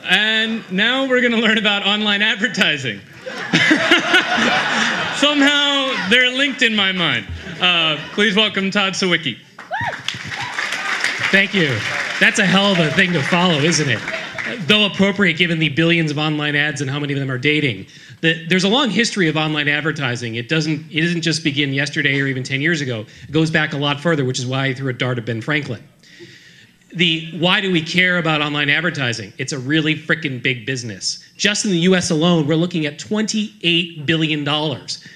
And now we're going to learn about online advertising. Somehow they're linked in my mind. Please welcome Todd Sawicki. Thank you. That's a hell of a thing to follow, isn't it? Though appropriate given the billions of online ads and how many of them are dating. There's a long history of online advertising. It doesn't just begin yesterday or even 10 years ago. It goes back a lot further, which is why I threw a dart at Ben Franklin. Why do we care about online advertising? It's a really freaking big business. Just in the US alone, we're looking at $28 billion.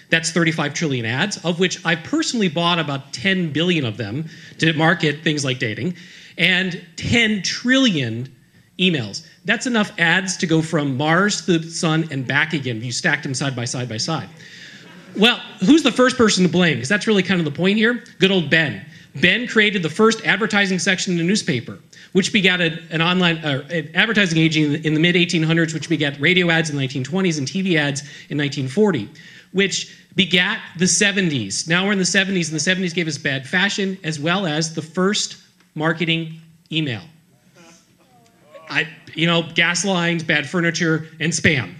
That's 35 trillion ads, of which I've personally bought about 10 billion of them to market things like dating, and 10 trillion emails. That's enough ads to go from Mars to the sun and back again if you stacked them side by side by side. Well, who's the first person to blame? Because that's really kind of the point here. Good old Ben. Ben created the first advertising section in a newspaper, which begat an advertising agency in the mid-1800s, which begat radio ads in the 1920s and TV ads in 1940, which begat the 70s. Now we're in the 70s, and the 70s gave us bad fashion as well as the first marketing email. Gas lines, bad furniture, and spam.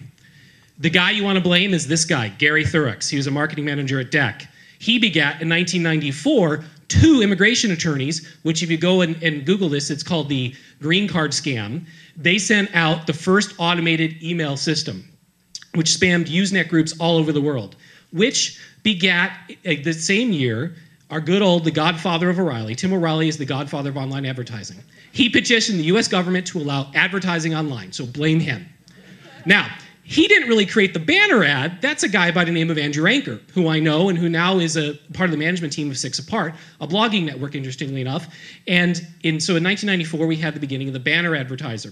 The guy you want to blame is this guy, Gary Thurix. He was a marketing manager at DEC. He begat, in 1994, 2 immigration attorneys, which if you go and Google this, it's called the green card scam. They sent out the first automated email system, which spammed Usenet groups all over the world, which begat, the same year, the godfather of O'Reilly. Tim O'Reilly is the godfather of online advertising. He petitioned the US government to allow advertising online, so blame him. Now, he didn't really create the banner ad. That's a guy by the name of Andrew Anker, who I know and who now is a part of the management team of 6 Apart, a blogging network, interestingly enough. So in 1994, we had the beginning of the banner advertiser.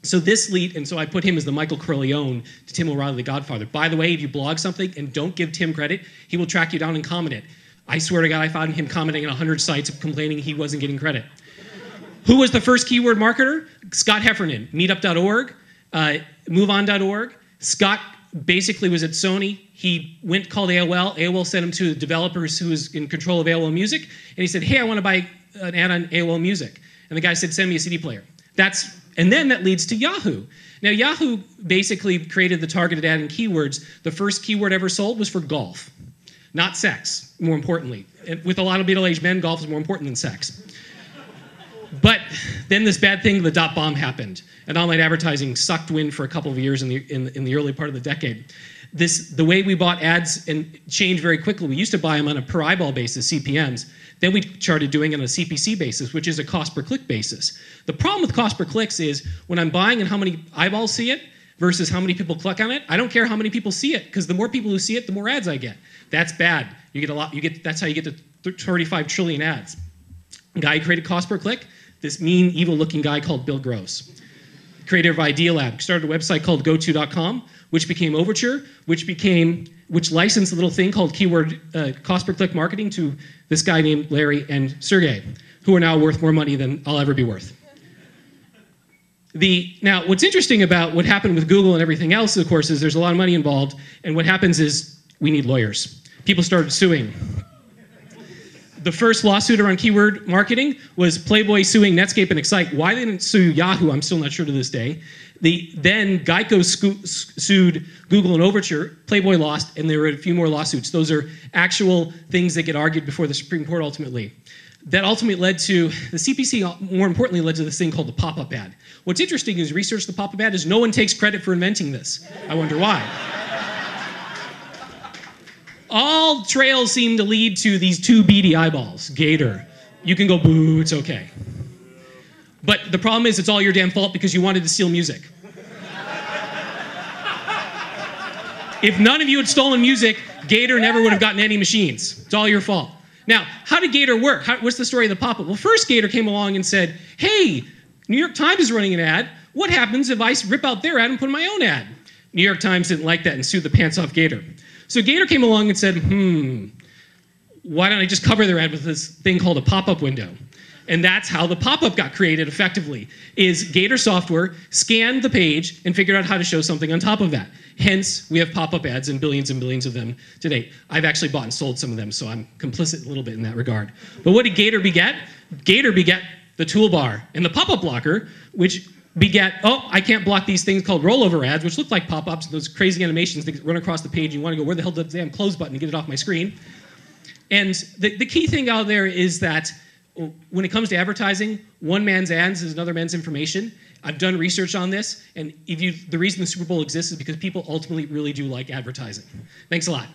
So I put him as the Michael Corleone to Tim O'Reilly, the godfather. By the way, if you blog something and don't give Tim credit, he will track you down and comment it. I swear to God, I found him commenting on 100 sites complaining he wasn't getting credit. Who was the first keyword marketer? Scott Heffernan, meetup.org. MoveOn.org. Scott basically was at Sony. He called AOL. AOL sent him to a developer who was in control of AOL Music. And he said, hey, I want to buy an ad on AOL Music. And the guy said, send me a CD player. And then that leads to Yahoo. Now, Yahoo basically created the targeted ad and keywords. The first keyword ever sold was for golf, not sex, more importantly. And with a lot of middle-aged men, golf is more important than sex. But then this bad thing, the dot-bomb happened, and online advertising sucked wind for a couple of years in the early part of the decade. The way we bought ads changed very quickly. We used to buy them on a per eyeball basis, CPMs. Then we started doing it on a CPC basis, which is a cost per click basis. The problem with cost per clicks is when I'm buying and how many eyeballs see it versus how many people click on it, I don't care how many people see it, because the more people who see it, the more ads I get. That's bad. That's how you get to 35 trillion ads. The guy who created cost per click, this mean, evil-looking guy called Bill Gross, creator of Idealab, started a website called GoTo.com, which became Overture, which licensed a little thing called keyword cost per click marketing to this guy named Larry and Sergey, who are now worth more money than I'll ever be worth. Now, what's interesting about what happened with Google and everything else, of course, is there's a lot of money involved, and what happens is we need lawyers. People started suing. The first lawsuit around keyword marketing was Playboy suing Netscape and Excite. Why they didn't sue Yahoo, I'm still not sure to this day. Then Geico sued Google and Overture. Playboy lost, and there were a few more lawsuits. Those are actual things that get argued before the Supreme Court ultimately. That ultimately led to, the CPC more importantly led to this thing called the pop-up ad. What's interesting is research the pop-up ad is no one takes credit for inventing this. I wonder why. All trails seem to lead to these 2 beady eyeballs. Gator. You can go, boo, it's okay. But the problem is it's all your damn fault because you wanted to steal music. If none of you had stolen music, Gator never would have gotten any machines. It's all your fault. Now, how did Gator work? What's the story of the pop-up? Well, first Gator came along and said, hey, New York Times is running an ad. What happens if I rip out their ad and put my own ad? New York Times didn't like that and sued the pants off Gator. So Gator came along and said, why don't I just cover their ad with this thing called a pop-up window? And that's how the pop-up got created effectively, is Gator software scanned the page and figured out how to show something on top of that. Hence, we have pop-up ads and billions of them today. I've actually bought and sold some of them, so I'm complicit a little bit in that regard. But what did Gator beget? Gator beget the toolbar and the pop-up blocker, which beget, oh, I can't block these things called rollover ads, which look like pop-ups, those crazy animations that run across the page, and you want to go, where the hell did the damn close button to get it off my screen? And the key thing out there is that when it comes to advertising, one man's ads is another man's information. I've done research on this, and the reason the Super Bowl exists is because people ultimately really do like advertising. Thanks a lot.